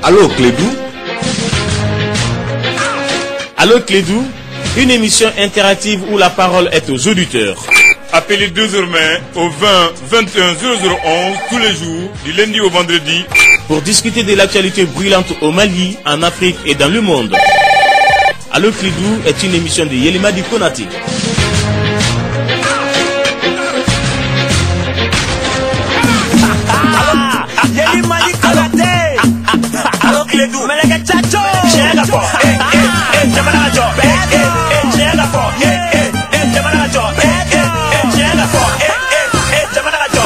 Allô Clédou? Allô Clédou? Une émission interactive où la parole est aux auditeurs. Appelez désormais au 20 21 0011 tous les jours, du lundi au vendredi, pour discuter de l'actualité brûlante au Mali, en Afrique et dans le monde. Allô Clédou est une émission de Yelimadi Konate. Yelimadi Konate. Allô Clédou, mais les gars, tchacho. J'ai la force. J'ai la job. J'ai la force. J'ai la job. J'ai la force. J'ai la job.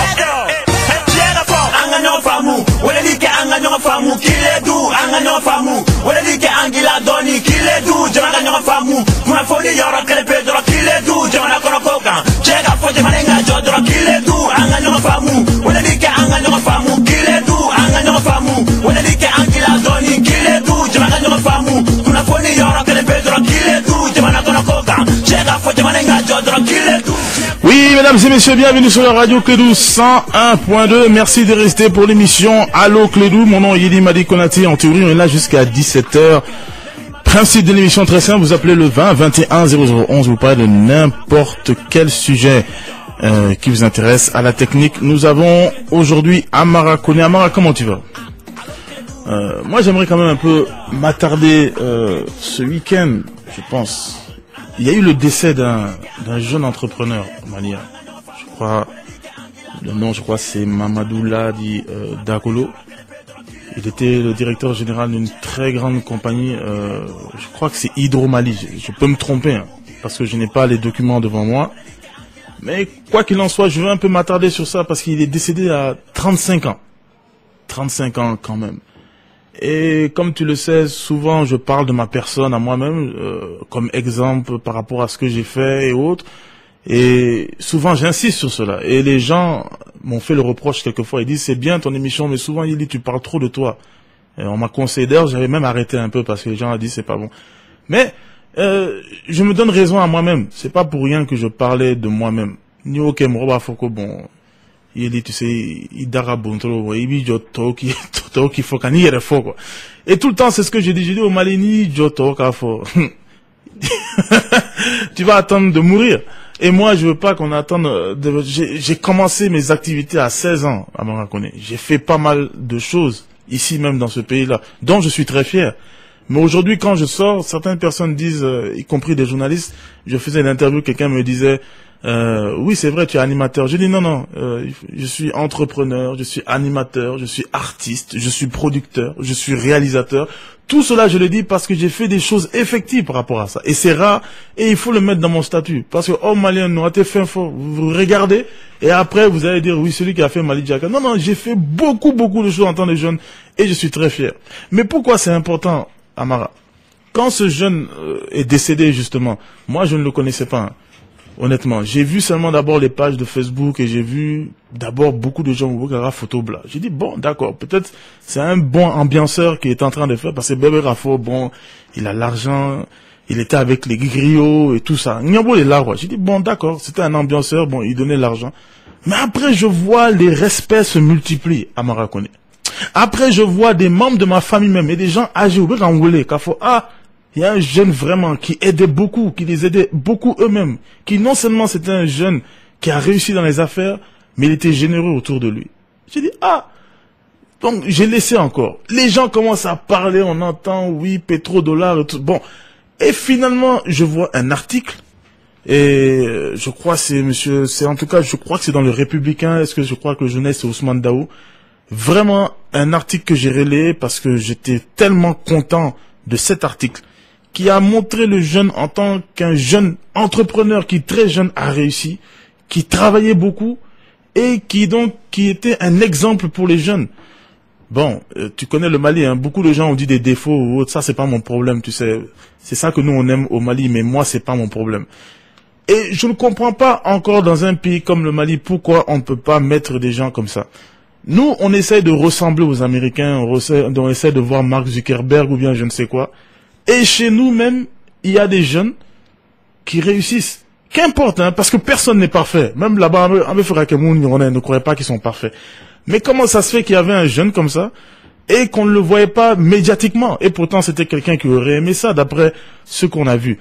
J'ai la force. Anganyo famu. Wale like anganyo famu. Kiledu anganyo famu. Wale like angila doni. Kiledu anganyo famu. Kuna foni yoro krepe doro. Kiledu jana kono koka. Chega foje malenga jodoro. Kiledu anganyo famu. Wale like anganyo famu. Kiledu anganyo famu. Wale like angila doni. Kiledu jana kono famu. Kuna foni yoro krepe doro. Kiledu jana kono koka. Chega foje malenga jodoro. Kiledu. Oui, mesdames et messieurs, bienvenue sur la radio Clédou 101.2. Merci de rester pour l'émission Allô Clédou. Mon nom est Yelimadi Konate. En théorie, on est là jusqu'à 17h. Principe de l'émission très simple, vous appelez le 20 21 0011. Vous parlez de n'importe quel sujet qui vous intéresse. À la technique, nous avons aujourd'hui Amara Kone. Amara, comment tu vas? Moi, j'aimerais quand même un peu m'attarder ce week-end, je pense. Il y a eu le décès d'un jeune entrepreneur malien. Je crois, le nom, c'est Mamadou Ladi Dagolo. Il était le directeur général d'une très grande compagnie. Je crois que c'est Hydro-Mali. Je peux me tromper, hein, parce que je n'ai pas les documents devant moi. Mais quoi qu'il en soit, je veux un peu m'attarder sur ça parce qu'il est décédé à 35 ans. 35 ans quand même. Et comme tu le sais, souvent je parle de ma personne à moi-même comme exemple par rapport à ce que j'ai fait et autres. Et souvent j'insiste sur cela. Et les gens m'ont fait le reproche quelquefois. Ils disent c'est bien ton émission, mais souvent ils disent tu parles trop de toi. Et on m'a conseillé d'ailleurs, j'avais même arrêté un peu parce que les gens ont dit c'est pas bon. Mais je me donne raison à moi-même. C'est pas pour rien que je parlais de moi-même. Ni aucun moroba foko bon. Il dit, tu sais, il dara bon trop, il dit, qui faut qu'on y ait fort, quoi. Et tout le temps, c'est ce que j'ai dit au Malini, tu vas attendre de mourir. Et moi, je veux pas qu'on attende j'ai commencé mes activités à 16 ans, à Marakone. J'ai fait pas mal de choses, ici même dans ce pays-là, dont je suis très fier. Mais aujourd'hui, quand je sors, certaines personnes disent, y compris des journalistes, je faisais une interview, quelqu'un me disait, oui, c'est vrai, tu es animateur. J'ai dit non, je suis entrepreneur, je suis animateur, je suis artiste, je suis producteur, je suis réalisateur. Tout cela, je le dis parce que j'ai fait des choses effectives par rapport à ça. Et c'est rare, et il faut le mettre dans mon statut. Parce que, oh, Malien, nous, t'es fait fort. Vous regardez, et après, vous allez dire, oui, celui qui a fait Mali Djaka. Non, j'ai fait beaucoup de choses en tant que jeune, et je suis très fier. Mais pourquoi c'est important, Amara? Quand ce jeune est décédé, justement, moi, je ne le connaissais pas, hein. Honnêtement, j'ai vu seulement d'abord les pages de Facebook et j'ai vu d'abord beaucoup de gens au photo blanc. J'ai dit bon, d'accord, peut-être c'est un bon ambianceur qui est en train de faire parce que Bébé Rafo, bon, il a l'argent, il était avec les griots et tout ça. Niambo est là, quoi. J'ai dit bon, d'accord, c'était un ambianceur, bon, il donnait l'argent. Mais après, je vois les respects se multiplient à Marakone. Après, je vois des membres de ma famille même et des gens âgés au Bérangoulé, il y a un jeune vraiment qui aidait beaucoup, qui les aidait beaucoup eux-mêmes, qui non seulement c'était un jeune qui a réussi dans les affaires, mais il était généreux autour de lui. J'ai dit, donc j'ai laissé encore. Les gens commencent à parler, on entend, oui, pétrodollar et tout. Bon, et finalement, je vois un article, et je crois je crois que c'est dans le Républicain, je crois que le journaliste c'est Ousmane Daou. Vraiment, un article que j'ai relayé parce que j'étais tellement content de cet article, qui a montré le jeune en tant qu'un jeune entrepreneur qui très jeune a réussi, qui travaillait beaucoup et qui était un exemple pour les jeunes. Bon, tu connais le Mali, hein, beaucoup de gens ont dit des défauts ou autre, ça c'est pas mon problème, tu sais. C'est ça que nous on aime au Mali, mais moi c'est pas mon problème. Et je ne comprends pas encore dans un pays comme le Mali pourquoi on ne peut pas mettre des gens comme ça. Nous, on essaye de ressembler aux Américains, on essaie de voir Mark Zuckerberg ou bien je ne sais quoi. Et chez nous même, il y a des jeunes qui réussissent, Qu'importe, hein, parce que personne n'est parfait. Même là-bas, ne croyait pas qu'ils sont parfaits. Mais comment ça se fait qu'il y avait un jeune comme ça et qu'on ne le voyait pas médiatiquement? Et pourtant, c'était quelqu'un qui aurait aimé ça, d'après ce qu'on a vu.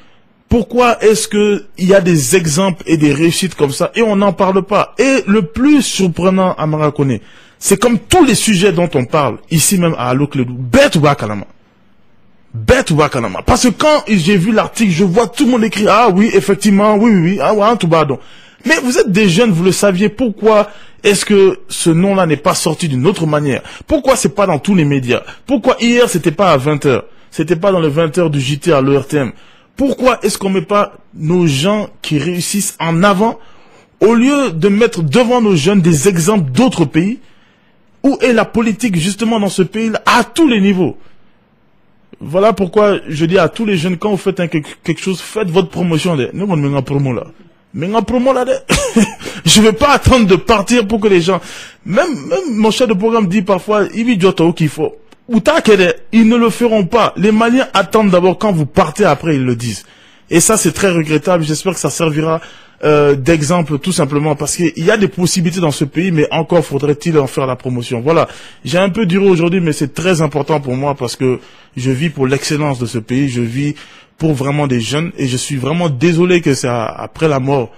Pourquoi est-ce que il y a des exemples et des réussites comme ça et on n'en parle pas? Et le plus surprenant à Marakone, c'est comme tous les sujets dont on parle, ici même à Allo Kledou, bête ou bakalama. Bête ou bakalama. Parce que quand j'ai vu l'article, je vois tout le monde écrire, ah oui, effectivement, oui, ah ouais, tout bas donc. Mais vous êtes des jeunes, vous le saviez, pourquoi est-ce que ce nom-là n'est pas sorti d'une autre manière? Pourquoi c'est pas dans tous les médias? Pourquoi hier c'était pas à 20h? C'était pas dans le 20h du JT à l'ERTM? Pourquoi est-ce qu'on met pas nos gens qui réussissent en avant au lieu de mettre devant nos jeunes des exemples d'autres pays? Où est la politique justement dans ce pays-là à tous les niveaux? Voilà pourquoi je dis à tous les jeunes, quand vous faites quelque chose, faites votre promotion. Nous, on met un promo là. Mais un promo là, je vais pas attendre de partir pour que les gens, même mon chef de programme dit parfois, il qu'il faut. Ils ne le feront pas. Les Maliens attendent d'abord quand vous partez, après ils le disent. Et ça c'est très regrettable. J'espère que ça servira d'exemple tout simplement parce qu'il y a des possibilités dans ce pays, mais encore faudrait-il en faire la promotion. Voilà. J'ai un peu duré aujourd'hui, mais c'est très important pour moi parce que je vis pour l'excellence de ce pays. Je vis pour vraiment des jeunes et je suis vraiment désolé que c'est après la mort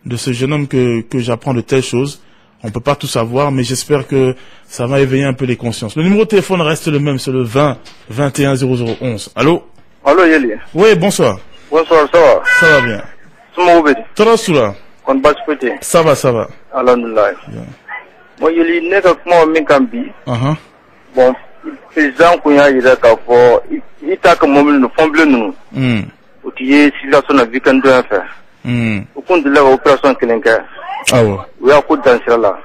de ce jeune homme que j'apprends de telles choses. On peut pas tout savoir, mais j'espère que ça va éveiller un peu les consciences. Le numéro de téléphone reste le même, c'est le 20 21 0011. Allô? Allô, Yeli. Oui, bonsoir. Bonsoir, ça va? Ça va bien. Torasula. Ça va, ça va. Alhamdulillah. Moi, Yeli, n'est que moi, Minkambi. Bon, président, qu'on y a, il a qu'à faire, il t'a comme nous font bleu, nous. Ou tu es, si la sonne a vu qu'on doit faire. Au compte de l'opération Kelenka. Ah ouais. Oui, à coup dans cela.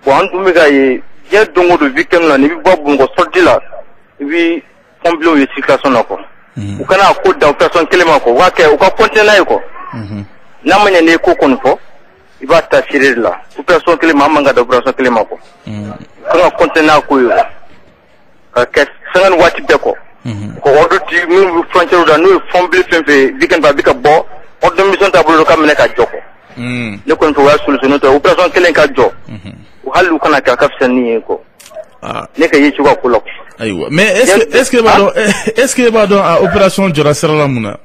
Bon, en tout cas, il y a donc de week-end là, il y a bon sorti là, et puis combien de circulation là quoi. Ou quand à coup d'opération Kelenka quoi, ou quand continuer quoi. N'a pas n'y quoi qu'on fait, il va t'assurer là. Opération Kelenka, manga d'opération Kelenka quoi. Quand on continue à quoi, qu'est-ce que c'est un watch de quoi. Quand on dit nous frontières là, nous font bleu fait week-end va bien bon, on demande mission tableau comme n'est qu'à joko. Ne qu'on peut solutionner opération Kelenka jo. Ou halu kana ka kafsani ko. Ne ka yichu ko kolok. Aywa. Mais est-ce que va dans opération Jora Serala Muna?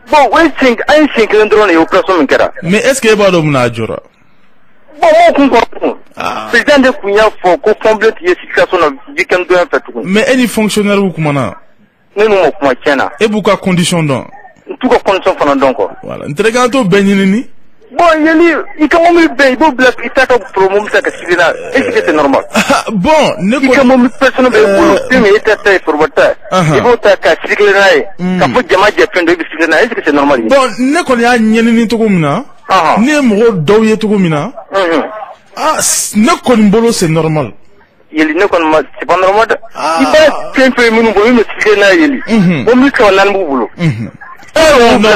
Bon, we think ndron opération Minkara. Mais est-ce que va dans Muna Jora? Bon, ko. Président de Kounya faut ko combler tie situation na weekend do en fait. Mais any fonctionnaire ou kumana? Non kuma tiana. Et pourquoi condition donc? Tout ko condition fana donc. Voilà. Entreganto benini. Bon, il quand même bien, il faut black, il t'a promo, ça que est-ce que c'est normal? Bon, ne il quand même personne ne mais il t'a pour votre. Il faut t'a cycle là, quand vous jammer j'ai plein de cycle là, est-ce que c'est normal? Bon, ne connais pas ni to komina. Ne mo doye to komina. Ne connais bolo c'est normal. Il ne connais c'est pas normal. Il va plein de monde pour me cycle là il. Bon, lui quand on a le boulot. Non,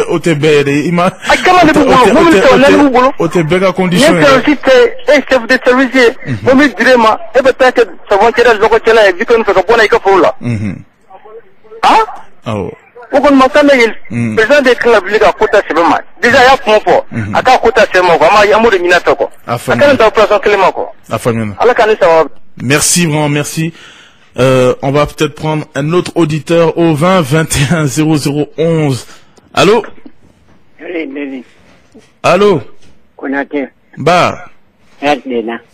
au Tébé, il m'a. Au Tébé, la condition. Chef de service, on me dirait, et peut-être que ça va être le local et vu qu'on fait un bon école. Ah, oh. Au qu'on m'entend, le président de la Ville à Kota, c'est vraiment. Déjà, il y a pour moi. À Kota, c'est moi, il y a un mot de Minatoko. À quand on opération Clément. À la canne, ça va. Merci, vraiment, merci. On va peut-être prendre un autre auditeur au 20 21 0011. Allô? Allô? Bah.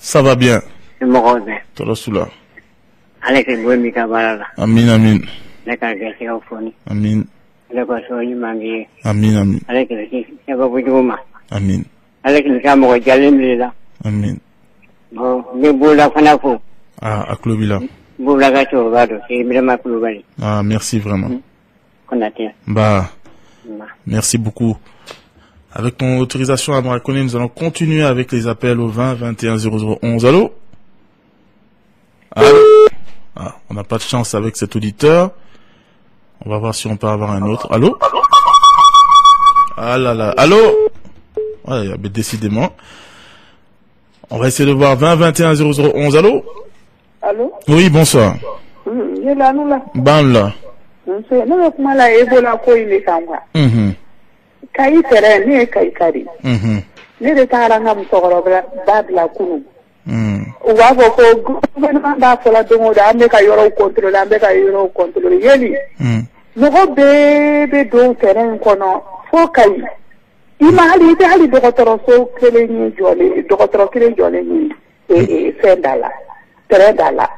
Ça va bien. Amin, amin. Amin. Amin, amin. Amin. Amin. Ah, à Clovila. Ah, merci vraiment. Bah, merci beaucoup. Avec ton autorisation à Marakone, nous allons continuer avec les appels au 20 21 0011. Allô? Allô? Ah, on n'a pas de chance avec cet auditeur. On va voir si on peut avoir un autre. Allô? Ah là là. Allô? Ouais, mais décidément. On va essayer de voir 20 21 0011. Allô? Allô? Oui, bonsoir. Là, nous là. Ban là. Nous comment la Ebola ko il est en moi. Kayi tere ne kayi kari. Ne de taara nga musokɔrɔba ba bila kunu. U b'a fɔ ko gouvernement b'a fɔla don o don an bɛ ka yɔrɔw contrôler an bɛ ka yɔrɔw contrôler yeli. Mɔgɔ bɛɛ bɛ don terrain kɔnɔ fo Kayi. I ma hali i tɛ hali dɔgɔtɔrɔso kelen ye jɔlen dɔgɔtɔrɔ kelen jɔlen ye fɛn da la terrain da la.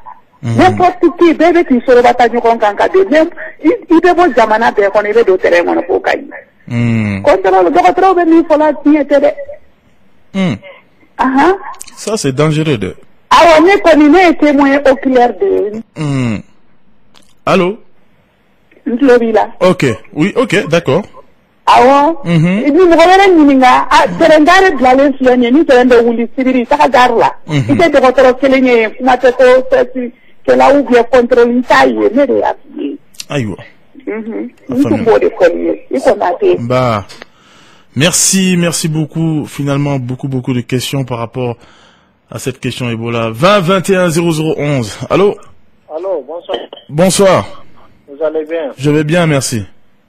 N'importe qui bɛɛ bɛ k'i sɔrɔ taa ɲɔgɔn kan ka don même i bɛ bɔ jamana bɛɛ kɔnɔ i bɛ don terrain kɔnɔ fo Kayi. Contrôle dɔgɔtɔrɔw bɛ min fɔ la tiɲɛ tɛ dɛ. Ça c'est dangereux de. Alors, ne kɔni ne ye témoin oculaire de. Allô? N tulo b'i la. Ok, oui, ok, d'accord. Awɔ. Ni mɔgɔ wɛrɛ ɲininka terrain gare bilalen filɛ nin ye ni terrain bɛ wuli sibiri taga gare la. I tɛ dɔgɔtɔrɔ kelen ye kuma tɛ ko kɛla ou bien contrôle n t'a ye ne de y'a f'i ye. Ayiwa. N tun b'o de fɔ n ye i kɔni a tɛ. Bah. Merci beaucoup. Finalement, beaucoup de questions par rapport à cette question Ebola. 20 21 0011. Allô? Allô, bonsoir. Bonsoir. Vous allez bien? Je vais bien, merci.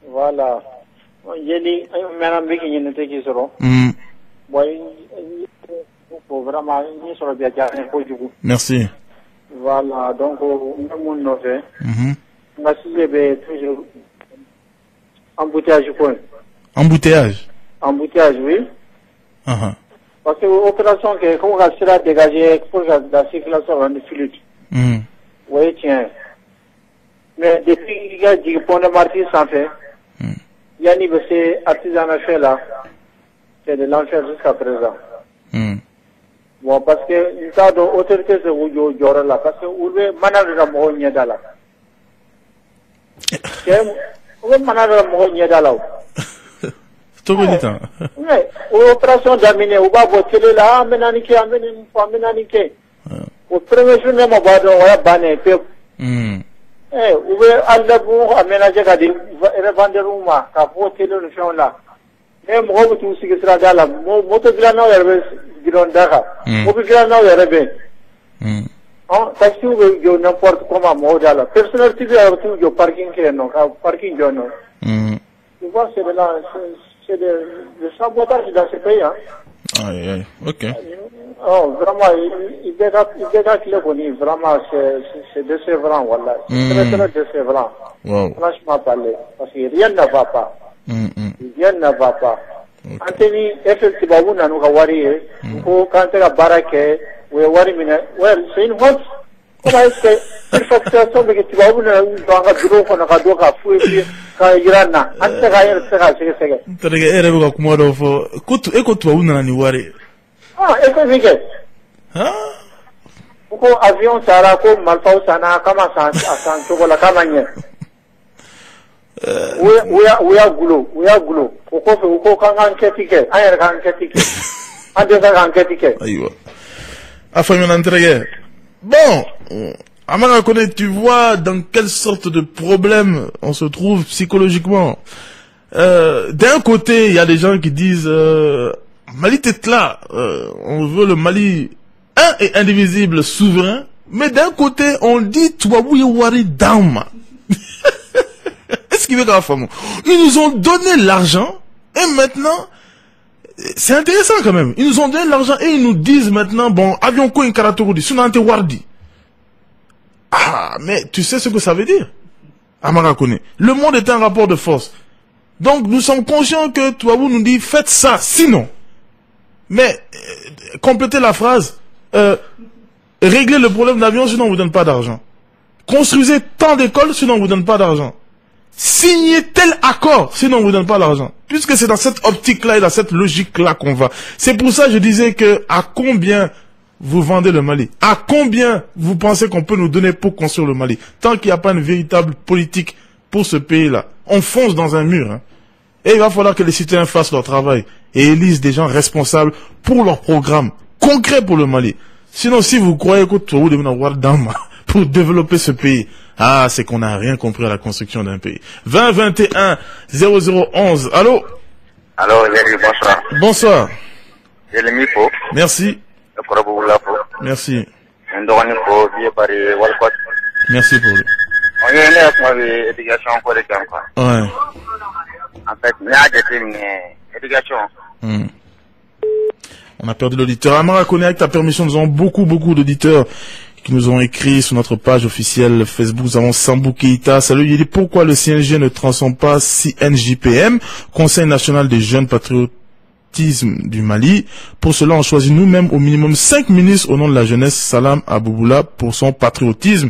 Voilà. J'ai dit, madame Biki, il n'était qui sera. Vraiment, il sera bien garé pour du coup. Merci. Voilà, donc, on nous fait. Merci, j'ai toujours embouteillage point. Embouteillage? Embouteillage, oui. Parce que l'opération que qu'on va se dégager pour la circulation en fluide. Oui, tiens. Mais depuis qu'il y a du pont de Martyr sans fait, il y a niveau ces artisans fait là, c'est de l'enfer jusqu'à présent. Bon, parce que il y a d'autres autorités où il y aura là, parce que où le manage de la mort n'y est là. Où le manage de la mort n'y est là. Ouais, opération d'amener ou pas voter là, amenanique. Au premier jour, même, on va banner. Où est aller pour aménager à des revendeurs, à voter le champ là. Même, on va tout ce qui sera là, motoglano, il y a motoglano, il y a parce que n'importe comment, modèle. Personnel, tu veux tout, parking, parking, tu vois, c'est de la. C'est le sabotage dans ce pays. Aïe, ok. Oh, vraiment, il déga qu'il est connu, vraiment, c'est décevant, voilà. C'est très décevant. Wow. Franchement parler. Parce que rien ne va pas. Rien ne va pas. Anthony, effectivement, vous n'avez pas wari, ou quand tu as baraqué, ou wari mine, c'est une honte. Comment est-ce que, une facturation, mais que tu vas vous n'avez pas bureau, qu'on a deux à fouiller, quand il y en a, un terrain, c'est Pourquoi avion sara ko malfao sana kama san chokola kama nye. Uya gulo. Uko kanga nketike, ayere kanga nketike. Ande kanga nketike. Aïwa. Afamio n'entregue. Bon, Amara connaît, tu vois dans quelle sorte de problème on se trouve psychologiquement. D'un côté, il y a des gens qui disent Mali t'es là, on veut le Mali un et indivisible, souverain. Mais d'un côté, on dit Touabouye Wari Dama. Est-ce qu'il veut qu'à la femme? Ils nous ont donné l'argent et maintenant, c'est intéressant quand même. Ils nous ont donné l'argent et ils nous disent maintenant, bon, avion quoi une karatorudi, sunante wardi. Ah, mais tu sais ce que ça veut dire? Amara connaît. Le monde est un rapport de force. Donc, nous sommes conscients que Touabou nous dit, faites ça, sinon. Mais, complétez la phrase, réglez le problème d'avion, sinon on vous donne pas d'argent. Construisez tant d'écoles, sinon on vous donne pas d'argent. Signez tel accord, sinon on vous donne pas l'argent. Puisque c'est dans cette optique-là et dans cette logique-là qu'on va. C'est pour ça que je disais que, à combien vous vendez le Mali? À combien vous pensez qu'on peut nous donner pour construire le Mali? Tant qu'il n'y a pas une véritable politique pour ce pays-là. On fonce dans un mur. Hein. Et il va falloir que les citoyens fassent leur travail et élisent des gens responsables pour leur programme concret pour le Mali. Sinon, si vous croyez que tout le monde avoir d'âme pour développer ce pays, ah, c'est qu'on n'a rien compris à la construction d'un pays. 20 21 0011. Allô? Allô, bonsoir. Bonsoir. Mipo. Merci. Merci. Merci pour lui. On est éducation pour les gens. Ouais. En fait, il y a des irrigation. On a perdu l'auditeur. Amara Koné, avec ta permission, nous avons beaucoup d'auditeurs qui nous ont écrit sur notre page officielle Facebook. Nous avons Sambou Keita. Salut, il dit pourquoi le CNG ne transforme pas CNJPM, Conseil national des jeunes patriotisme du Mali. Pour cela, on choisit nous-mêmes au minimum 5 ministres au nom de la jeunesse. Salam Abouboula pour son patriotisme.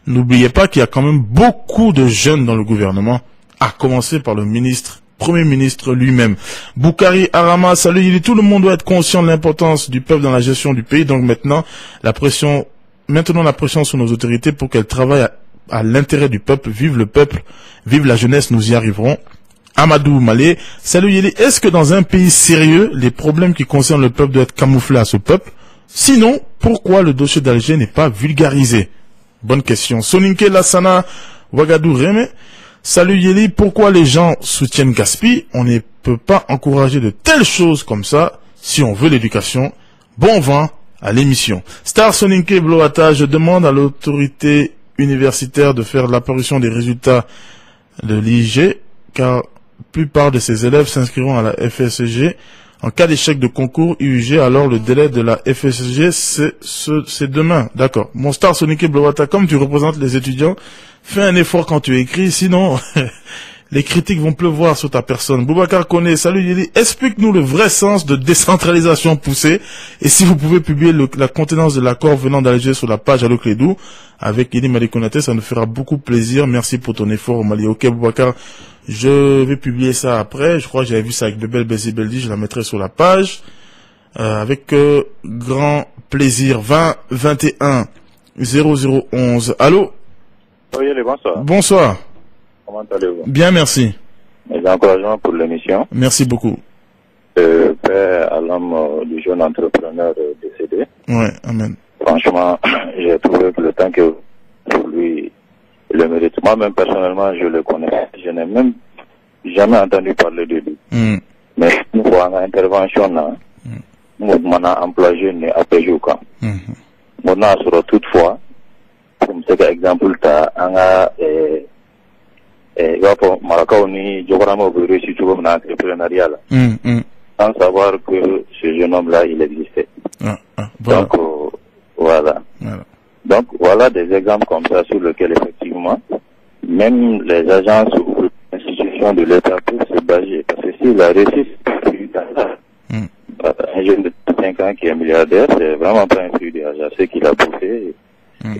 N'oubliez pas qu'il y a quand même beaucoup de jeunes dans le gouvernement, à commencer par le Premier ministre lui-même. Boukari Arama, salut, il dit tout le monde doit être conscient de l'importance du peuple dans la gestion du pays. Donc maintenant la pression sur nos autorités pour qu'elles travaillent à l'intérêt du peuple. Vive le peuple, vive la jeunesse, nous y arriverons. Amadou Malé, salut Yeli, est-ce que dans un pays sérieux, les problèmes qui concernent le peuple doivent être camouflés à ce peuple? Sinon, pourquoi le dossier d'Alger n'est pas vulgarisé? Bonne question. Soninke Lassana Ouagadou Reme, salut Yeli, pourquoi les gens soutiennent Gaspi? On ne peut pas encourager de telles choses comme ça si on veut l'éducation. Bon vent à l'émission. Star Soninke Bloata, je demande à l'autorité universitaire de faire l'apparition des résultats de l'IG, car la plupart de ces élèves s'inscriront à la FSG. En cas d'échec de concours IUG, alors le délai de la FSG, c'est demain. D'accord. Mon Star Soninke Bloata, comme tu représentes les étudiants, fais un effort quand tu écris, sinon les critiques vont pleuvoir sur ta personne. Boubacar Koné, salut Yeli, explique-nous le vrai sens de décentralisation poussée, et si vous pouvez publier la contenance de l'accord venant d'Alger sur la page Allo Clédou, avec Yeli Malikonaté, ça nous fera beaucoup plaisir. Merci pour ton effort au Mali. Ok Boubacar, je vais publier ça après, je crois que j'avais vu ça avec Bebel Beldi, je la mettrai sur la page, avec grand plaisir. 20 21 0011. Allô? Oui, bonsoir. Bonsoir. Comment allez-vous? Bien, merci. Mes encouragements pour l'émission. Merci beaucoup. Paix à l'homme du jeune entrepreneur décédé. Ouais, amen. Franchement, j'ai trouvé que le temps que pour lui, il le mérite. Moi-même, personnellement, je le connais. Je n'ai même jamais entendu parler de lui. Mais une fois en intervention, nous avons employé une APJ. Nous avons toutefois, comme c'est exemple, sans savoir que ce jeune homme-là, il existait. Voilà. Donc, voilà. Donc, voilà des exemples comme ça sur lesquels, effectivement, même les agences ou les institutions de l'État peuvent se baser. Parce que s'il a réussi, un jeune de 5 ans qui est milliardaire, c'est vraiment pas un fruit du hasard. Ce qu'il a poussé,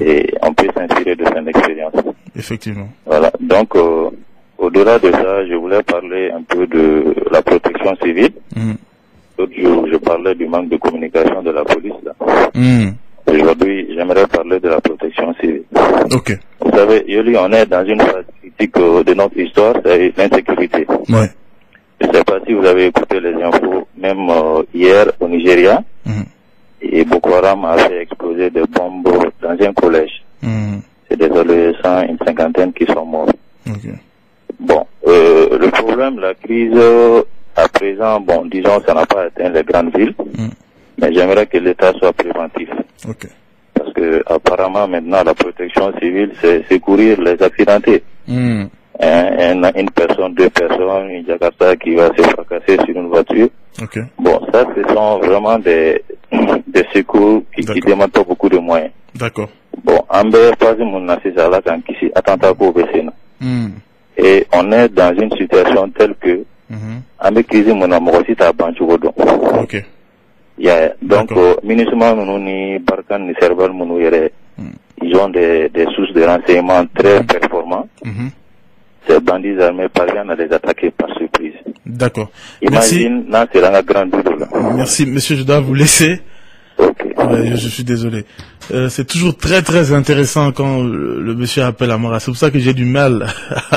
et on peut s'inspirer de son expérience. Effectivement. Voilà. Donc, au-delà de ça, je voulais parler un peu de la protection civile. L'autre jour, je parlais du manque de communication de la police, là. Aujourd'hui, j'aimerais parler de la protection civile. Ok. Vous savez, Yoli, on est dans une phase critique de notre histoire, c'est l'insécurité. Ouais. Je ne sais pas si vous avez écouté les infos, même hier au Nigeria, et Boko Haram a fait exploser des bombes dans un collège. C'est des adolescents, une cinquantaine qui sont morts. Okay. Bon, le problème, la crise, à présent, bon, disons, ça n'a pas atteint les grandes villes, mais j'aimerais que l'État soit préventif. Okay. Parce que, apparemment, maintenant, la protection civile, c'est secourir les accidentés. Une personne, 2 personnes, une Jakarta qui va se fracasser sur une voiture. Okay. Bon, ça, ce sont vraiment des secours qui demandent pas beaucoup de moyens. D'accord. Bon, et on est dans une situation telle que ok. Yeah. Donc, ils ont des sources de renseignements très performants. Ces bandits armés parviennent à les attaquer par surprise. D'accord. Imagine, là, c'est la grande douleur. Merci, monsieur, je dois vous laisser. Okay. Ouais, je suis désolé. C'est toujours très très intéressant quand le monsieur appelle à Mara. C'est pour ça que j'ai du mal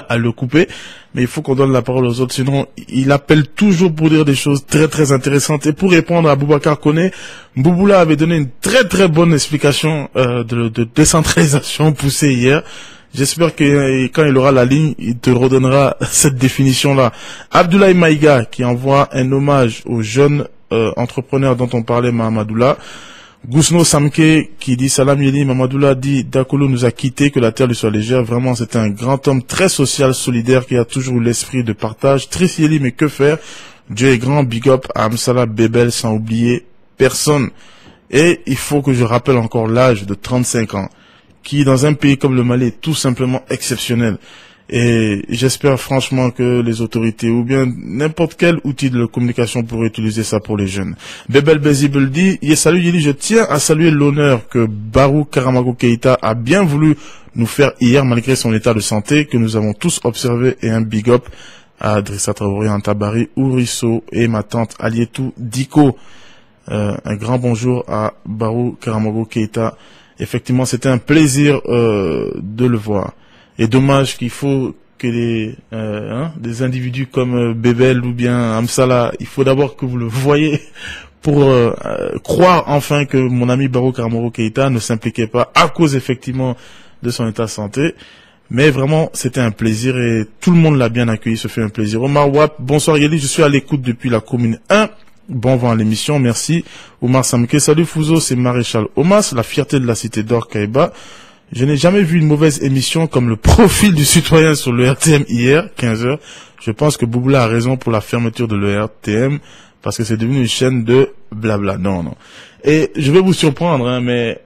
à le couper. Mais il faut qu'on donne la parole aux autres. Sinon, il appelle toujours pour dire des choses très très intéressantes. Et pour répondre à Boubacar Koné, Bouboula avait donné une très très bonne explication de décentralisation poussée hier. J'espère que quand il aura la ligne, il te redonnera cette définition-là. Abdoulaye Maïga qui envoie un hommage aux jeunes entrepreneurs dont on parlait, Mahamadoula. Gousno Samke qui dit Salam Yeli, Mahamadoula dit Dakolo nous a quitté, que la terre lui soit légère. Vraiment, c'était un grand homme très social, solidaire, qui a toujours eu l'esprit de partage. Triste Yeli, mais que faire? Dieu est grand, big up à Amsala Bebel sans oublier personne. Et il faut que je rappelle encore l'âge de 35 ans, qui dans un pays comme le Mali est tout simplement exceptionnel. Et j'espère franchement que les autorités ou bien n'importe quel outil de communication pourrait utiliser ça pour les jeunes. Bebel Bezibel dit, salut Yeli, je tiens à saluer l'honneur que Barou Karamago Keïta a bien voulu nous faire hier malgré son état de santé que nous avons tous observé, et un big up à Adrissa Traoré, Antabari, Ourisso et ma tante Alietou Diko. Un grand bonjour à Barou Karamago Keïta. Effectivement, c'était un plaisir de le voir. Et dommage qu'il faut que des individus comme Bebel ou bien Amsala, il faut d'abord que vous le voyez pour croire enfin que mon ami Barou Karamago Keïta ne s'impliquait pas à cause effectivement de son état de santé. Mais vraiment, c'était un plaisir et tout le monde l'a bien accueilli, ce fait un plaisir. Omar Wap, bonsoir Yeli, je suis à l'écoute depuis la commune 1. Bon vent à l'émission, merci. Omar Samke, salut Fouzo, c'est Maréchal Omas, la fierté de la cité d'Or Kaïba. Je n'ai jamais vu une mauvaise émission comme le profil du citoyen sur le RTM hier, 15h. Je pense que Bouboula a raison pour la fermeture de le RTM, parce que c'est devenu une chaîne de blabla. Non. Et je vais vous surprendre, mais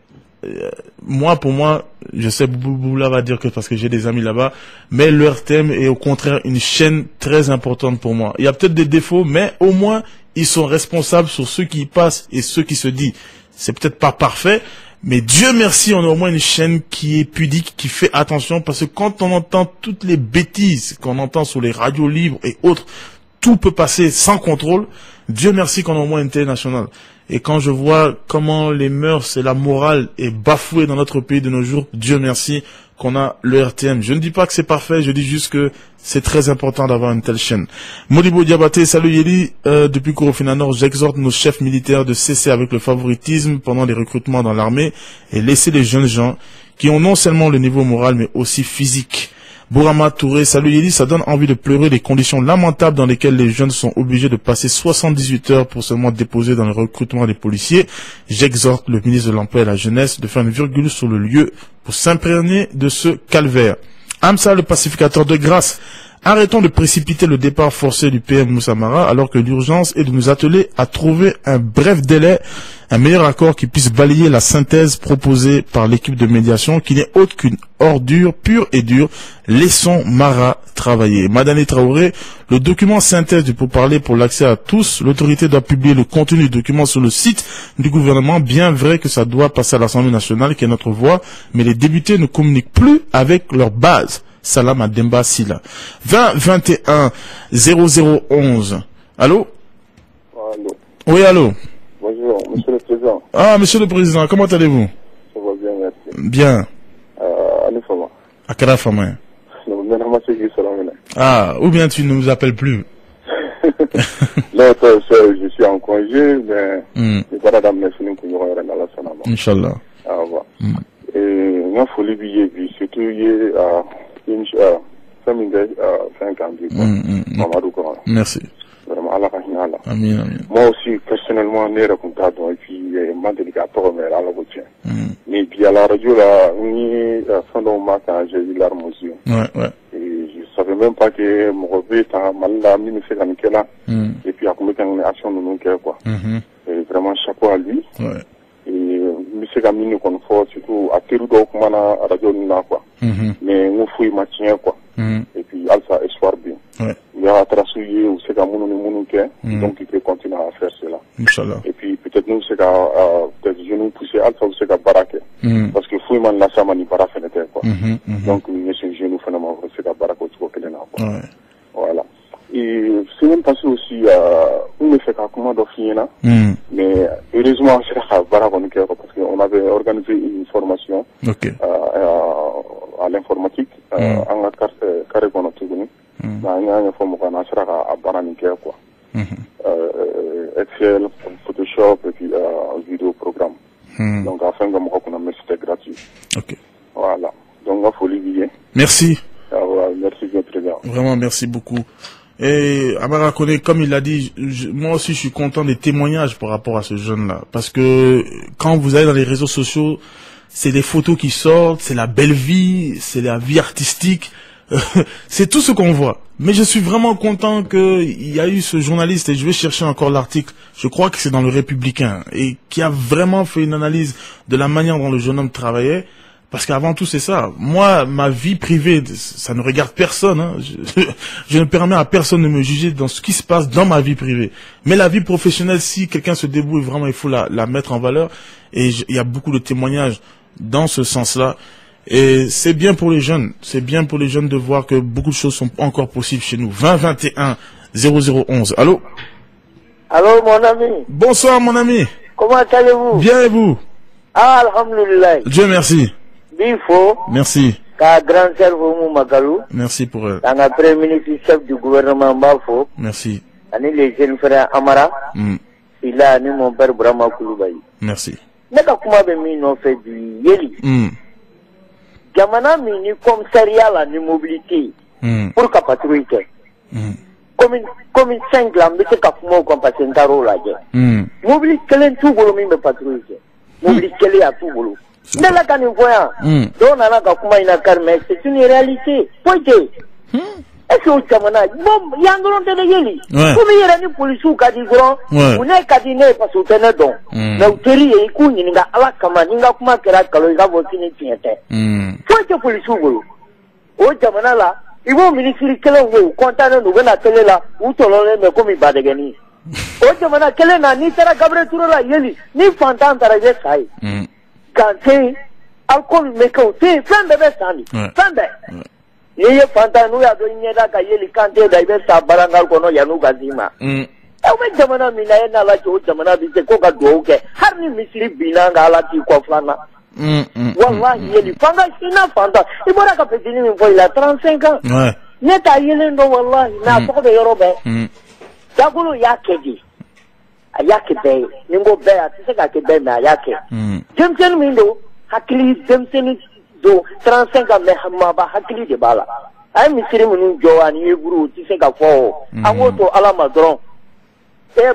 pour moi, je sais Bouboula va dire que parce que j'ai des amis là-bas, mais le RTM est au contraire une chaîne très importante pour moi. Il y a peut-être des défauts, mais au moins, ils sont responsables sur ceux qui y passent et ceux qui se disent. C'est peut-être pas parfait, mais Dieu merci, on a au moins une chaîne qui est pudique, qui fait attention, parce que quand on entend toutes les bêtises qu'on entend sur les radios libres et autres, tout peut passer sans contrôle. Dieu merci qu'on a au moins une télé nationale. Et quand je vois comment les mœurs et la morale est bafouée dans notre pays de nos jours, Dieu merci qu'on a le RTM. Je ne dis pas que c'est parfait, je dis juste que c'est très important d'avoir une telle chaîne. Modibo Diabaté, salut Yeli, depuis Korofina Nord, j'exhorte nos chefs militaires de cesser avec le favoritisme pendant les recrutements dans l'armée et laisser les jeunes gens qui ont non seulement le niveau moral mais aussi physique. Bourama Touré, salut Yeli, ça donne envie de pleurer les conditions lamentables dans lesquelles les jeunes sont obligés de passer 78 heures pour seulement déposer dans le recrutement des policiers. J'exhorte le ministre de l'Emploi et de la Jeunesse de faire une virgule sur le lieu pour s'imprégner de ce calvaire. Amsa, le pacificateur de grâce. Arrêtons de précipiter le départ forcé du PM Moussa Mara alors que l'urgence est de nous atteler à trouver un bref délai, un meilleur accord qui puisse balayer la synthèse proposée par l'équipe de médiation qui n'est autre qu'une ordure pure et dure. Laissons Mara travailler. Madani Traoré, le document synthèse du pourparler pour l'accès à tous, l'autorité doit publier le contenu du document sur le site du gouvernement, bien vrai que ça doit passer à l'Assemblée nationale qui est notre voix, mais les députés ne communiquent plus avec leur base. Salam à Demba Silla. 20 21 0011. Allô? Allô. Oui, allô. Bonjour, monsieur le président. Ah, monsieur le président, comment allez-vous? Ça va bien, merci. Bien. Allez, Fama. À quelle femme? Ah, ou bien tu ne nous appelles plus? Non, je suis en congé, mais je vais d'amener une couillon dans la Sanama. Inch'Allah. Ah, voilà. Et moi, il faut l'oublier, surtout, il y a merci. Moi aussi, personnellement, je raconte et puis mais puis à la radio, là, j'ai eu l'arme aux yeux. Et je savais même pas que mon revêt là. Et puis, à combien de action nous quoi. Et vraiment, chapeau à lui. Et monsieur Gamini confort surtout à Terudo Kumana à radio quoi. Mais nous fouille matin quoi. Et puis alpha espoir bien. Il y a tracé ou c'est comme nous donc il peut continuer à faire cela. Inch'Allah. Et puis peut-être nous c'est peut-être je nous pousser alpha ou c'est baraque. Parce que fouille man la samani para fenêtre quoi. Donc monsieur je nous finalement c'est baraque au tout là quoi. Voilà. Et c'est même passé aussi on me fait comment d'officer là. Mais heureusement c'est parce qu'on avait organisé une formation à l'informatique en carré qu'on a tout donné. On a une formation à Baraninker quoi. Excel, Photoshop et puis vidéo programme. Donc afin de me reconnaître c'était gratuit. Voilà. Donc il faut l'oublier. Merci. Merci bien président. Vraiment merci beaucoup. Et Amara Kone, comme il l'a dit, moi aussi je suis content des témoignages par rapport à ce jeune-là. Parce que quand vous allez dans les réseaux sociaux, c'est des photos qui sortent, c'est la belle vie, c'est la vie artistique. C'est tout ce qu'on voit. Mais je suis vraiment content qu'il y a eu ce journaliste, et je vais chercher encore l'article, je crois que c'est dans le Républicain, et qui a vraiment fait une analyse de la manière dont le jeune homme travaillait. Parce qu'avant tout, c'est ça. Moi, ma vie privée, ça ne regarde personne. Hein. Je ne permets à personne de me juger dans ce qui se passe dans ma vie privée. Mais la vie professionnelle, si quelqu'un se débrouille, vraiment, il faut la mettre en valeur. Et il y a beaucoup de témoignages dans ce sens-là. Et c'est bien pour les jeunes. C'est bien pour les jeunes de voir que beaucoup de choses sont encore possibles chez nous. 20 21 0011. Allô? Allô, mon ami. Bonsoir, mon ami. Comment allez-vous? Bien, et vous? Ah, alhamdulillah. Dieu merci. Bifo. Merci. Ka grand cerveau Magalou. Merci pour elle. Dans premier ministre chef du gouvernement Bafo. Merci. Ani les jeunes frères Amara. Il a ani mon père Brahma Koulibaly. Merci. Naka kuma be mi no fait du yeli. Jamana mi ni commissariat la ni mobilité. Pour ka patrouille. Comme 5 la mbete ka kuma ko passer ndaro la je. Mobilité kelen tout bolo mi be patrouille. Mobilité kelen a tout bolo. Nela kani voyant. Donc nana ka kuma ina karme, c'est une réalité. Poite. Est-ce que jamana bon yangron de yeli. Comme yera ni police ka di grand. On est ka di ne parce que tene don. Na uteri e ku ni nga ala kama ninga kuma kera kalo ga votini tiete. Poite police bolo. O jamana la Ibo ministry kelen wo kontane no na tele la utolole me komi badegeni. O jamana kelen na ni tera gabre turo la yeli ni fantan tara je sai. Kante alcool me ko te fende be sani. Fende. Ye fantan no ya do nyeda ka yeli kante da be sa barangal kono ya no gazima. E o jamana mi na na la jo jamana bi te ko ga do ke har ni misri binanga la ti ko flana. Wallahi yeli fanga sina fanga ibora ka petini mi foi la 35 ans ne ta yeli ndo wallahi na ko be yorobe dagulu yakedi ayake be ningo be atise ka ke be na ayake jemsen mi ndo hakili jemsen do 35 ans me hamma ba hakili de bala ay mi siri mu jowani yeguru tise ka fo awoto ala madron.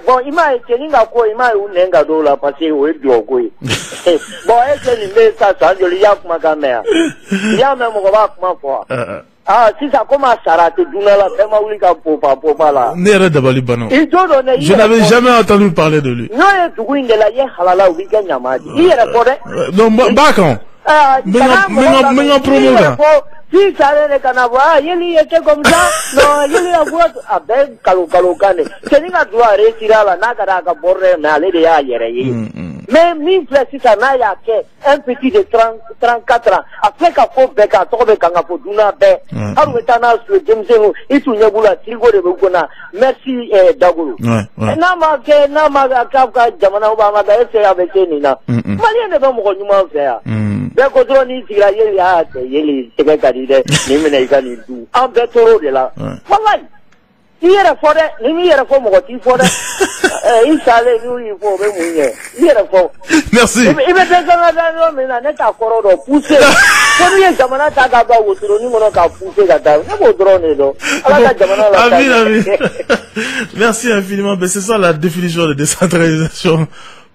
Bon, il m'a été dit il m'a eu un do la passer au diogo. Bon, est-ce que il ça je lui a comme ma mère. Il y a même on va comment quoi. Ah, si ça commence à rater duna la vraiment oui ka popa là. Nere Dabali Bano. Je n'avais jamais entendu parler de lui. Non, il tout de la ye halala weekend nyamadi. Il est non, bah quand. Mais promo là. Si ça allait canava, il était comme ça. Non, il a voix à ben calocane. C'est une doit réussir à la nagara borre, mais aller de ailleurs. Mais mi flexi ça n'a ya que un petit de 34 ans. Après qu'à faut beka, tobe kanga pour duna be. Alors maintenant sur Jemsenu, il tout nyabula trigo de bukona. Merci Dagulu. Nama ke nama akaka jamana Obama da ese avec nina. Malien ne va mo nyuma faire. Be ko droni tira yeli ha yeli tega ni mena igani du en betoro de la wallahi yere fode ni yere fo mo ti fode insale ni fo be munye yere fo merci ibe te kana da no mena ne ta koro do pousser ko ni jamana ta ga ba wotro ni mo ka pousser ga da ne bo drone do ala ka jamana la amin. Merci infiniment. Ben c'est ça la définition de décentralisation.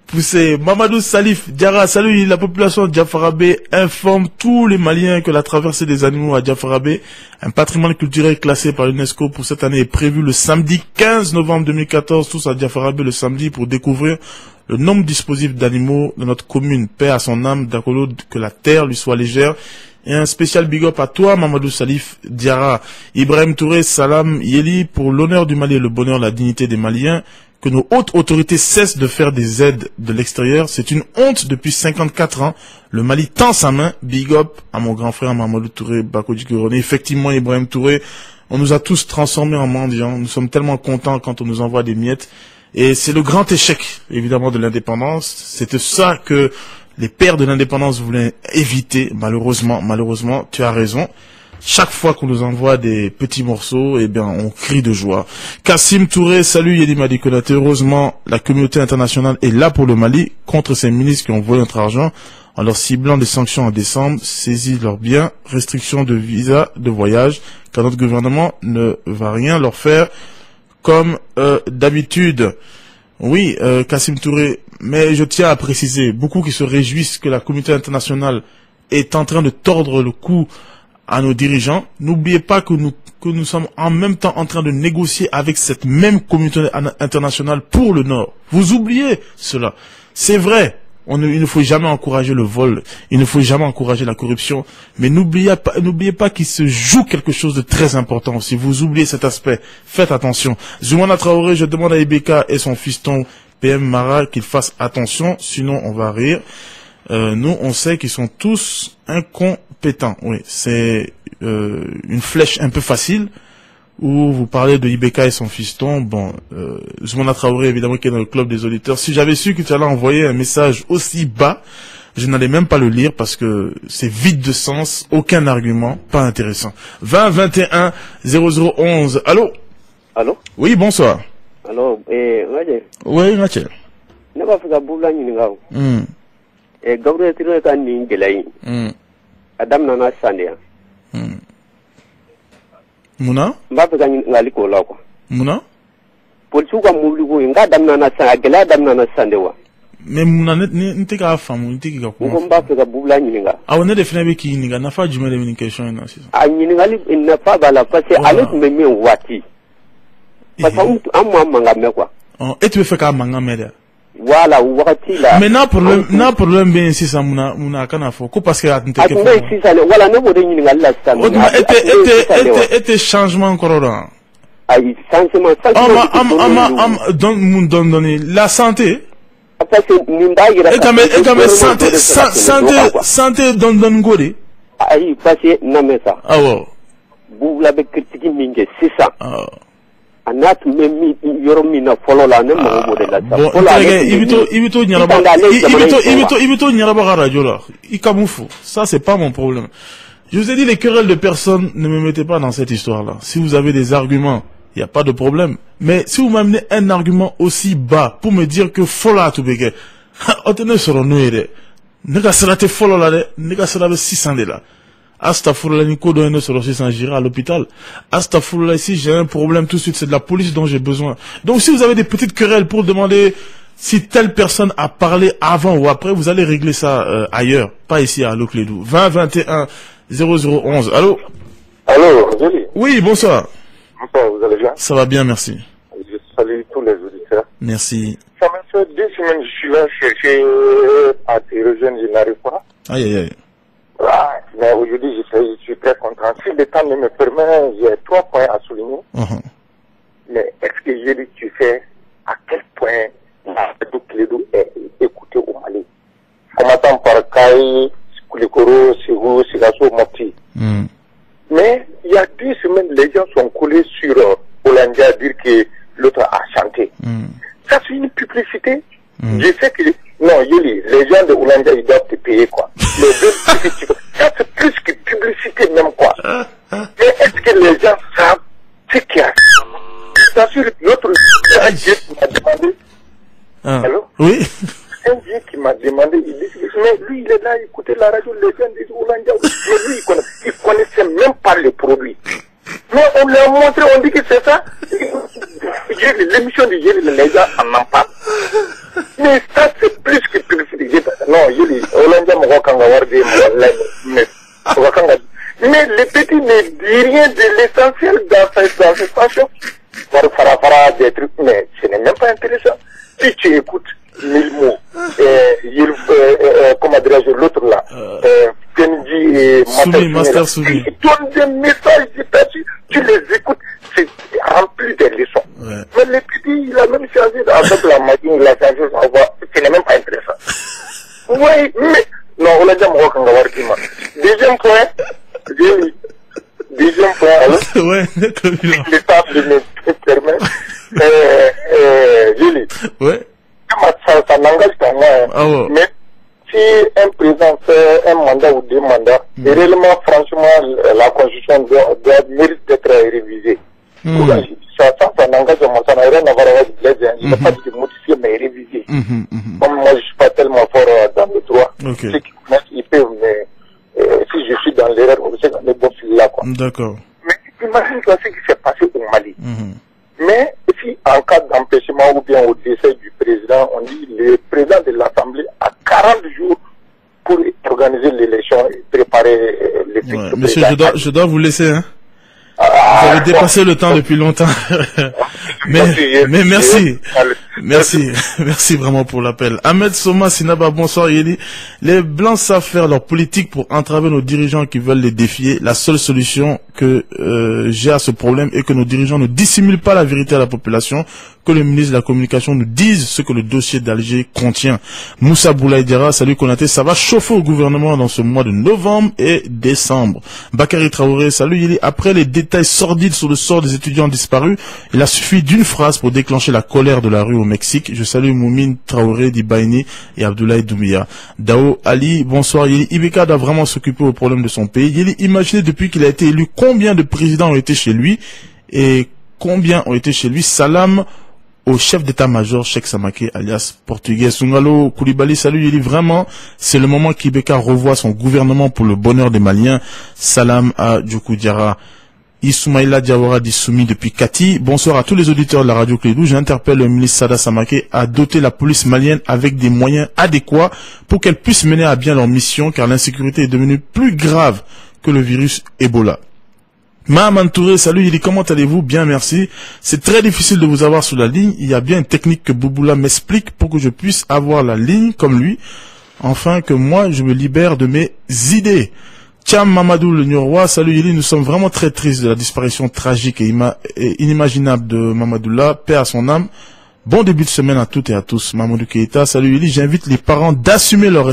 Poussé. Mamadou Salif Diarra, salut. La population de Diafarabé informe tous les Maliens que la traversée des animaux à Diafarabé, un patrimoine culturel classé par l'UNESCO pour cette année, est prévu le samedi 15 novembre 2014, tous à Diafarabé le samedi pour découvrir le nombre dispositif d'animaux de notre commune. Paix à son âme, Dakolo, que la terre lui soit légère. Et un spécial big up à toi, Mamadou Salif Diarra. Ibrahim Touré, Salam Yeli, pour l'honneur du Mali et le bonheur, la dignité des Maliens. Que nos hautes autorités cessent de faire des aides de l'extérieur. C'est une honte depuis 54 ans. Le Mali tend sa main. Big up à mon grand frère Mamadou Touré, Bako Djikorone. Effectivement, Ibrahim Touré, on nous a tous transformés en mendiants. Nous sommes tellement contents quand on nous envoie des miettes. Et c'est le grand échec, évidemment, de l'indépendance. C'était ça que les pères de l'indépendance voulaient éviter. Malheureusement, tu as raison. Chaque fois qu'on nous envoie des petits morceaux, eh bien, on crie de joie. Kassim Touré, salut Yedi Madi Konaté. Heureusement, la communauté internationale est là pour le Mali, contre ces ministres qui ont volé notre argent, en leur ciblant des sanctions en décembre, saisis leurs biens, restrictions de visa, de voyage, car notre gouvernement ne va rien leur faire comme d'habitude. Oui, Kassim Touré, mais je tiens à préciser, beaucoup qui se réjouissent que la communauté internationale est en train de tordre le cou à nos dirigeants, n'oubliez pas que nous sommes en même temps en train de négocier avec cette même communauté internationale pour le Nord. Vous oubliez cela. C'est vrai, il ne faut jamais encourager le vol, il ne faut jamais encourager la corruption, mais n'oubliez pas qu'il se joue quelque chose de très important. Si vous oubliez cet aspect, faites attention. Zoumana Traoré, je demande à Ibeka et son fiston PM Mara qu'ils fassent attention, sinon on va rire. Nous, on sait qu'ils sont tous incompétents. Oui, c'est une flèche un peu facile où vous parlez de Ibeka et son fiston. Bon, Zoumana Traoré, évidemment, qui est dans le club des auditeurs. Si j'avais su que tu allais envoyer un message aussi bas, je n'allais même pas le lire parce que c'est vide de sens, aucun argument, pas intéressant. 20 21 0011. Allô? Allô? Oui, bonsoir. Allô, Raje? Oui, Raje. Ne pas faire boula ni ngao. Gabriel tiro ka ni gelai. Adam nana sandia. Muna? Mba pe ka ngali ko la ko. Muna? Polisu ka mubli ko nga adam nana san gela adam nana sandewa. Mais Muna ne te ka famu, ne te ka ko. Mba pe ka boula ni nga. Awo ne define be ki ni nga na fa jumele ni question na sisa. A ni ngali na fa bala parce que avec me wati. Parce que amma manga me quoi. Et tu veux faire ka manga me voilà wakati la mais na problème bien si ça muna kana fo ko parce que atinte ke si ça voilà ne bodé ni ngalla ça était changement encore là ay changement ça don la santé parce que nindagira santé don ngori ay parce que na mesa ah ouais bu la be critique minge c'est ça anat memi yoromina folola ne mo modela sa fola ibito nyaraba radio là ikamufu ça c'est pas mon problème. Je vous ai dit les querelles de personnes, ne me mettez pas dans cette histoire là. Si vous avez des arguments, il y a pas de problème, mais si vous m'amenez un argument aussi bas pour me dire que fola to bege otene soro noire ne ka sala te folola de ne ka sala be 600 de là. Astafourla Nico doit ne se sans gérer à l'hôpital. Astafourla, si j'ai un problème tout de suite, c'est de la police dont j'ai besoin. Donc si vous avez des petites querelles pour demander si telle personne a parlé avant ou après, vous allez régler ça ailleurs, pas ici à Allo Clédou. 20 21 0011. Allô? Allô, Joli. Oui, bonsoir. Bonsoir, vous allez bien? Ça va bien, merci. Je salue tous les auditeurs. Merci. Ça m'a fait 2 semaines, je suis là chercher à te rejoindre, je n'arrive pas. Aïe, aïe, aïe. Ah, mais aujourd'hui, je suis très content. Si le temps ne me permet, j'ai 3 points à souligner. Mais est-ce que j'ai dit tu fais à quel point Allo Clédou est écouté au Mali? On m'attend par Kaï, Koulikoro, Sirou, Sigasso, Mopti. Mais il y a 2 semaines, les gens sont collés sur Olandia à dire que l'autre a chanté. Ça, c'est une publicité. Je sais que non, Yoli, les gens de Olandia, ils doivent te payer, quoi. Ça, c'est plus que publicité, même, quoi. Mais est-ce que les gens savent ce qu'il y a? Bien sûr, l'autre, un Dieu qui m'a demandé. Allô? Oui. Un Dieu qui m'a demandé, il dit, mais lui, il est là, il écoutait la radio, les gens de Olandia. Mais lui, il connaissait même pas les produits. Mais on l'a montré, on dit que c'est ça. L'émission de Yéli, les gens en parlent. Mais ça, c'est plus que publicité. Non, Yéli, Olandia Mwakanga Wardi, mais les petits ne disent rien de l'essentiel dans cette station. Farafara, des trucs, mais ce n'est même pas intéressant. Si tu écoutes 1000 mots, comment dirais-je, l'autre là, Kenji et Master Soubi, ils donnent des messages, tu les écoutes, c'est rempli de leçons. Mais les petits, il a même changé avec la machine, il a changé sa voix, ce n'est même pas intéressant. Oui, mais, non, on a déjà Mwakanga Wardi. Deuxième point, ouais, l'état de me permet, Julie. Ouais. Ça n'engage qu'à moi. Mais si un président fait un mandat ou 2 mandats, et réellement, franchement, la constitution doit mérite d'être révisée. Ça n'engage à moi, ça n'a rien à voir avec les gens. Il n'y a pas de modifier, mais réviser. Comme moi, je ne suis pas tellement fort dans le droit. Ceux qui connaissent, ils peuvent, mais si je suis dans l'erreur, on sait qu'on est bon fil là, quoi. D'accord. Mais imagine-toi ce qui s'est passé au Mali. Mais si en cas d'empêchement ou bien au décès du président, on dit le président de l'Assemblée a 40 jours pour organiser l'élection et préparer les Ouais, monsieur, je dois vous laisser, hein. Vous avez dépassé le temps depuis longtemps. mais merci. Merci vraiment pour l'appel. Ahmed Soma Sinaba, bonsoir Yeli. Les Blancs savent faire leur politique pour entraver nos dirigeants qui veulent les défier. La seule solution que j'ai à ce problème est que nos dirigeants ne dissimulent pas la vérité à la population, que le ministre de la Communication nous dise ce que le dossier d'Alger contient. Moussa Boulaïdira, salut Konaté, ça va chauffer au gouvernement dans ce mois de novembre et décembre. Bakary Traoré, salut Yeli. Après les détails sordides sur le sort des étudiants disparus, il a suffi d'une phrase pour déclencher la colère de la rue au Mexique. Je salue Moumine Traoré d'Ibaïni et Abdoulaye Doumbia. Dao Ali, bonsoir Yeli. Ibeka doit vraiment s'occuper au problème de son pays. Yeli, imaginez depuis qu'il a été élu combien de présidents ont été chez lui et combien ont été chez lui. Salam au chef d'état-major Cheikh Samake alias portugais. Sungalo Koulibaly, salut Yeli, vraiment c'est le moment qu'Ibeka revoit son gouvernement pour le bonheur des Maliens. Salam à Djokou Diarra. Ismaïla Diawara d'Issoumi depuis Kati. Bonsoir à tous les auditeurs de la radio Clédou. J'interpelle le ministre Sada Samake à doter la police malienne avec des moyens adéquats pour qu'elle puisse mener à bien leur mission, car l'insécurité est devenue plus grave que le virus Ebola. Mahaman Touré, salut Yeli, comment allez-vous? Bien, merci. C'est très difficile de vous avoir sur la ligne. Il y a bien une technique que Bouboula m'explique pour que je puisse avoir la ligne comme lui, afin que moi je me libère de mes idées. Tcham Mamadou le Niorois, salut Yeli, nous sommes vraiment très tristes de la disparition tragique et inimaginable de Mamadoula, paix à son âme. Bon début de semaine à toutes et à tous. Mamadou Keita, salut Yeli, j'invite les parents d'assumer leur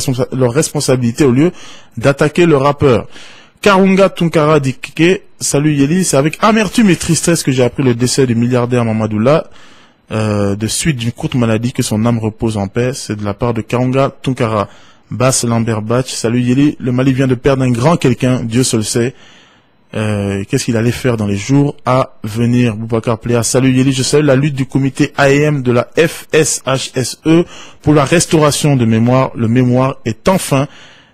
responsabilité au lieu d'attaquer le rappeur. Karunga Tunkara Dikike, salut Yeli, c'est avec amertume et tristesse que j'ai appris le décès du milliardaire Mamadoula, de suite d'une courte maladie, que son âme repose en paix. C'est de la part de Karunga Tunkara. Bass Lambert Batch, salut Yeli, le Mali vient de perdre un grand quelqu'un, Dieu seul sait. Qu'est-ce qu'il allait faire dans les jours à venir? Boubacar Pléa, salut Yeli, je salue la lutte du comité AEM de la FSHSE pour la restauration de mémoire. Le mémoire est enfin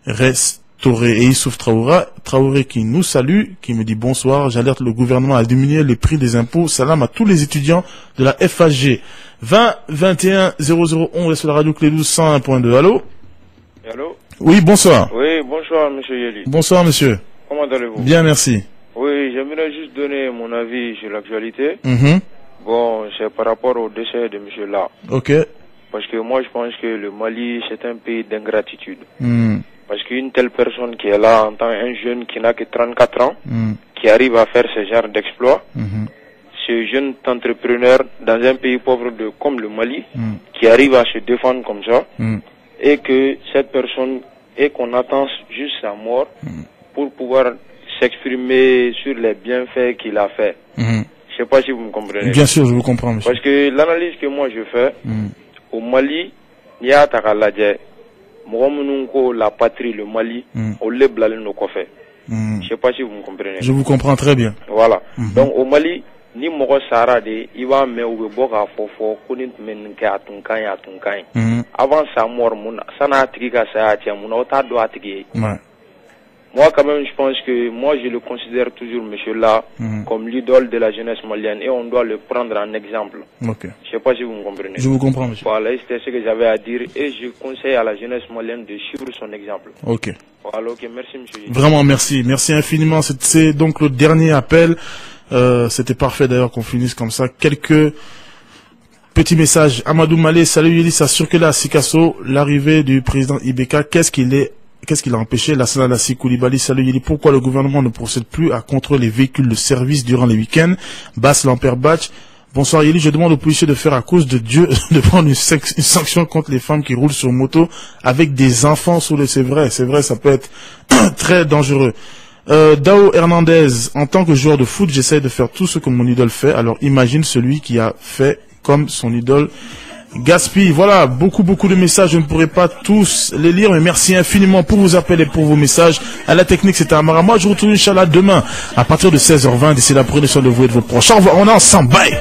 restauré. Et Issouf Traoré qui nous salue, qui me dit bonsoir, j'alerte le gouvernement à diminuer les prix des impôts. Salam à tous les étudiants de la FHG. 20 21 0011 sur la radio Clédou 101.2. Allô? Allô? Oui, bonsoir. Oui, bonsoir, monsieur Yeli. Bonsoir, monsieur. Comment allez-vous? Bien, merci. Oui, j'aimerais juste donner mon avis sur l'actualité. Mm-hmm. Bon, c'est par rapport au décès de monsieur là. Ok. Parce que moi, je pense que le Mali, c'est un pays d'ingratitude. Mm. Parce qu'une telle personne qui est là en tant qu'un jeune qui n'a que 34 ans, qui arrive à faire ce genre d'exploit, ce jeune entrepreneur dans un pays pauvre comme le Mali, qui arrive à se défendre comme ça, et que cette personne, et qu'on attend juste sa mort pour pouvoir s'exprimer sur les bienfaits qu'il a fait. Je sais pas si vous me comprenez. Bien sûr, je vous comprends, monsieur. Parce que l'analyse que moi je fais, au Mali, il y a Takaladje, la patrie, le Mali, au Leblalen no Kofé. Je sais pas si vous me comprenez. Je vous comprends très bien. Voilà. Donc au Mali, ni mɔgɔ sara de i b'a mɛn u bɛ bɔ k'a fɔ ko ni tun bɛ nin kɛ a tun ka ɲi a tun ka ɲi avant sa mort mun na san'a tigi ka saya cɛ mun na o t'a dɔn a tigi ye. Moi quand même je pense que moi je le considère toujours monsieur là comme l'idole de la jeunesse malienne et on doit le prendre en exemple. Okay. Je sais pas si vous me comprenez. Je vous comprends monsieur. Voilà, c'était ce que j'avais à dire et je conseille à la jeunesse malienne de suivre son exemple. Ok. Voilà, ok, merci monsieur. Vraiment merci, merci infiniment. C'est donc le dernier appel. C'était parfait d'ailleurs qu'on finisse comme ça. Quelques petits messages. Amadou Malé, salut Yeli, ça a circulé à Sikasso, l'arrivée du président Ibeka. Qu'est-ce qu'il a empêché? Lassana Lassi Koulibaly, salut Yeli, pourquoi le gouvernement ne procède plus à contrôler les véhicules de service durant les week-ends? Bass Lamper Batch, bonsoir Yeli, je demande aux policiers de faire à cause de Dieu, de prendre une sanction contre les femmes qui roulent sur moto avec des enfants sous les... C'est vrai, ça peut être très dangereux. Dao Hernandez, en tant que joueur de foot, j'essaie de faire tout ce que mon idole fait, alors imagine celui qui a fait comme son idole gaspille. Voilà, beaucoup de messages, je ne pourrai pas tous les lire, mais merci infiniment pour vos appels et pour vos messages. À la technique, c'était Amara. Moi, je vous retrouve Inch'Allah demain, à partir de 16h20, d'ici là, prenez soin de vous et de vos proches. Au revoir, on est ensemble, bye!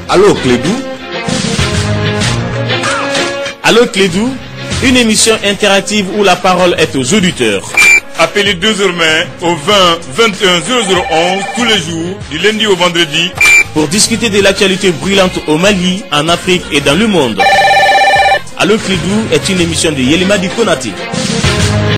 Allô Clédou? Allô Clédou? Une émission interactive où la parole est aux auditeurs. Appelez désormais au 20 21 0011 tous les jours, du lundi au vendredi, pour discuter de l'actualité brûlante au Mali, en Afrique et dans le monde. Allo Clédou est une émission de Yelima Di Konate.